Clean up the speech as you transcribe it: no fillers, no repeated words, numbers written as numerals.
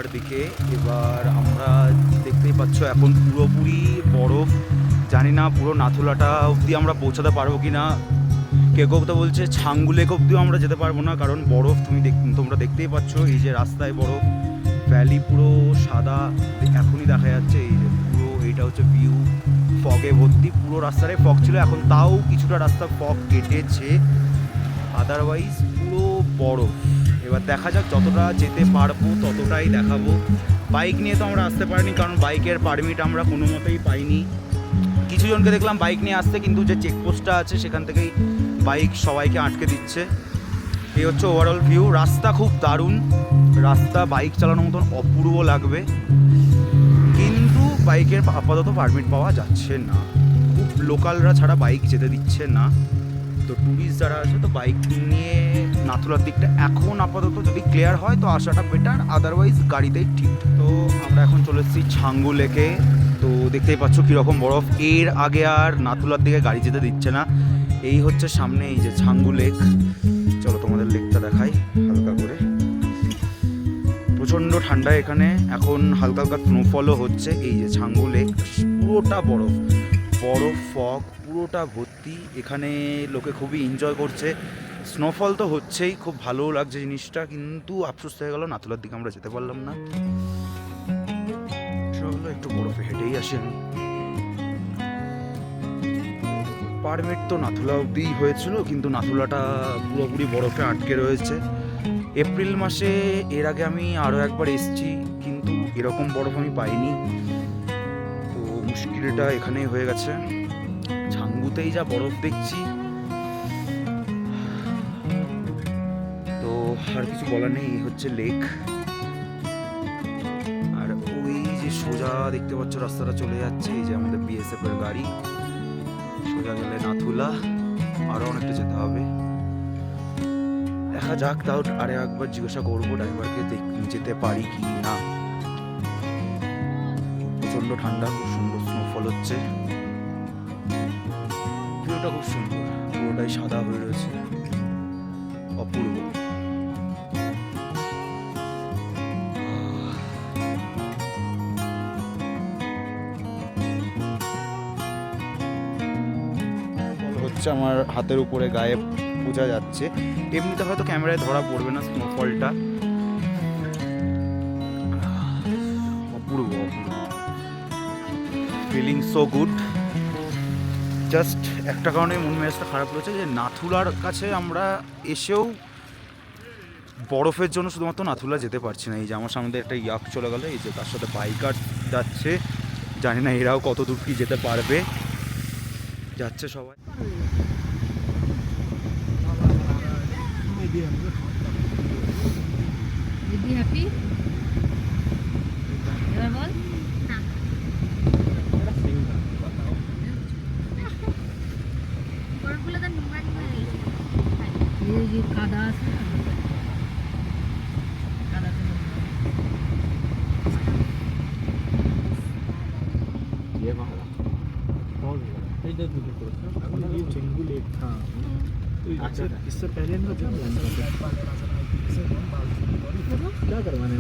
সন্ধ্যার দিকে। এবার আমরা দেখতেই পাচ্ছ এখন পুরোপুরি বরফ। জানি না পুরো নাথুলাটা অবধি আমরা পৌঁছাতে পারবো কি না। কেউ কেউ তো বলছে ছাঙ্গু লেক অবধিও আমরা যেতে পারবো না, কারণ বরফ তোমরা দেখতেই পাচ্ছ। এই যে রাস্তায় বরফ, ভ্যালি পুরো সাদা এখনই দেখা যাচ্ছে। এই যে পুরো এইটা হচ্ছে ভিউ, ফগে ভর্তি। পুরো রাস্তায় ফগ ছিল, এখন তাও কিছুটা রাস্তা ফগ কেটেছে, আদারওয়াইজ পুরো বরফ। এবার দেখা যাক, যতটা যেতে পারবো ততটাই দেখাবো। বাইক নিয়ে তো আমরা আসতে পারিনি, কারণ বাইকের পারমিট আমরা কোনো মতেই পাইনি। কিছু জনকে দেখলাম বাইক নিয়ে আসতে, কিন্তু যে চেকপোস্টটা আছে সেখান থেকেই বাইক সবাইকে আটকে দিচ্ছে। এই হচ্ছে ওভারঅল ভিউ। রাস্তা খুব দারুণ, রাস্তা বাইক চালানোর মতন অপূর্ব লাগবে, কিন্তু বাইকের আপাতত পারমিট পাওয়া যাচ্ছে না। খুব লোকালরা ছাড়া বাইক যেতে দিচ্ছে না। তো ট্যুরিস্ট যারা আছে, তো বাইক নিয়ে নাথুলার দিকটা এখন আপাতত যদি ক্লিয়ার হয় তো আসাটা বেটার, আদারওয়াইজ গাড়িতেই ঠিক। তো আমরা এখন চলে এসেছি ছাঙ্গু লেকে। তো দেখতেই পাচ্ছ কীরকম বরফ। এর আগে আর নাথুলার দিকে গাড়ি যেতে দিচ্ছে না। এই হচ্ছে সামনে এই যে ছাঙ্গু লেক। চলো তোমাদের লেকটা দেখাই হালকা করে। প্রচণ্ড ঠান্ডা এখানে, এখন হালকা হালকা স্নোফলও হচ্ছে। এই যে ছাঙ্গু লেক পুরোটা বরফ, বরফ ফগ পুরোটা ভর্তি। এখানে লোকে খুবই এনজয় করছে। স্নোফল তো হচ্ছেই, খুব ভালো লাগছে জিনিসটা, কিন্তু আফসোস হয়ে গেল নাথুলার দিকে আমরা যেতে পারলাম না। চলো একটু বরফে হেঁটেই আসি আমি। পারমিট তো নাথুলা অবধিই হয়েছিল, কিন্তু নাথুলাটা পুরোপুরি বরফে আটকে রয়েছে। এপ্রিল মাসে এর আগে আমি আরও একবার এসেছি, কিন্তু এরকম বরফ আমি পাইনি। তো মুশকিলটা এখানেই হয়ে গেছে। ছাঙ্গুতেই যা বরফ দেখছি, তো আর কিছু বলার নেই। এই হচ্ছে লেক, আর ওই যে সোজা দেখতে পাচ্ছ রাস্তাটা চলে যাচ্ছে, এই যে আমাদের বিএসএফ এর গাড়ি। সোজা গেলে নাথুলা, আরও অনেকটা যেতে হবে। দেখা যাক, তাও আরে একবার জিজ্ঞাসা করবো ড্রাইভারকে যেতে পারি কি না। প্রচন্ড ঠান্ডা, খুব সুন্দর স্নোফল হচ্ছে। ভিউটা খুব সুন্দর, পুরোটাই সাদা হয়ে রয়েছে, অপূর্ব। হচ্ছে আমার হাতের উপরে গায়ে বোঝা যাচ্ছে। এমনিতে হয়তো ক্যামেরায় ধরা পড়বে না স্নোফলটা। অপূর্ব, ফিলিং সো গুড। জাস্ট একটা কারণে মন মেজাজটা খারাপ রয়েছে, যে নাথুলার কাছে আমরা এসেও বরফের জন্য শুধুমাত্র নাথুলা যেতে পারছি না। এই যে আমার সামনে একটা ইয়াক চলে গেল, এই যে তার সাথে বাইকার যাচ্ছে। জানি না এরাও কত দূর কি যেতে পারবে। যাচ্ছে সবাই। কাদা আছে, इससे पहले क्या करवाने